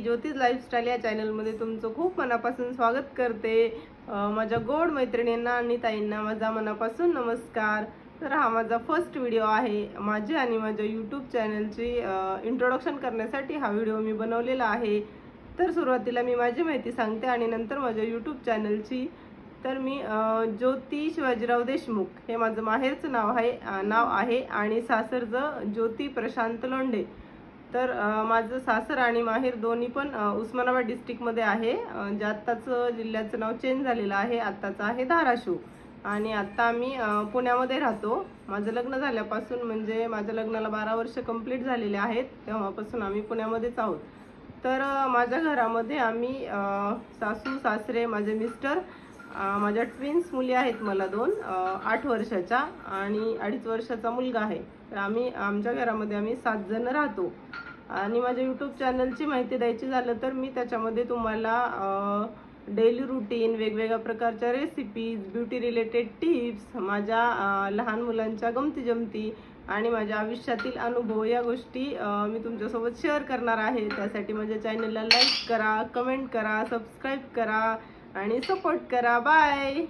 ज्योतिष लाईफस्टाईल या चॅनलमध्ये तुमचं खूप मनापासून स्वागत करते। माझ्या गोड मैत्रिणींना आणि ताईंना माझा मनापासून नमस्कार। तर हा माझा फर्स्ट व्हिडिओ आहे। माझे आणि माझ्या यूट्यूब चॅनलची इंट्रोडक्शन करण्यासाठी हा व्हिडिओ मी बनवलेला आहे। तर सुरुवातीला मी माझी माहिती सांगते आणि नंतर माझ्या यूट्यूब चॅनलची। तर मी ज्योती शिवाजीराव देशमुख हे माझं माहेरचं नाव आहे आणि सासरचं ज्योती प्रशांत लोंढे। तर माझं सासर आणि माहेर दोन्ही पण उस्मानाबाद डिस्ट्रिक्टमध्ये आहे। जे आत्ताचं जिल्ह्याचं नाव चेंज झालेलं आहे, आत्ताचं आहे धाराशिव। आणि आता आम्ही पुण्यामध्ये राहतो। माझं लग्न झाल्यापासून म्हणजे माझ्या लग्नाला 12 वर्ष कंप्लीट झालेले आहेत, तेव्हापासून आम्ही पुण्यामध्येच आहोत। तर माझ्या घरामध्ये आम्ही सासू सासरे, माझे मिस्टर, माझ्या ट्विन्स मुली आहेत मला 2, 8 वर्षाच्या आणि 2.5 वर्षाचा मुलगा आहे। तर आमच्या घरामध्ये आम्ही 7 जण राहतो। आणि माझ्या यूट्यूब चॅनलची माहिती द्यायची झालं तर मी त्याच्यामध्ये तुम्हाला डेली रूटीन, वेगवेगळ्या प्रकारच्या रेसिपीज, ब्युटी रिलेटेड टिप्स, माझ्या लहान मुलांच्या गमती जमती आणि माझ्या आयुष्यातील अनुभव या गोष्टी मी तुमच्यासोबत शेअर करणार आहे। त्यासाठी माझ्या चॅनलला लाईक करा, कमेंट करा, सबस्क्राईब करा आणि सपोर्ट करा। बाय।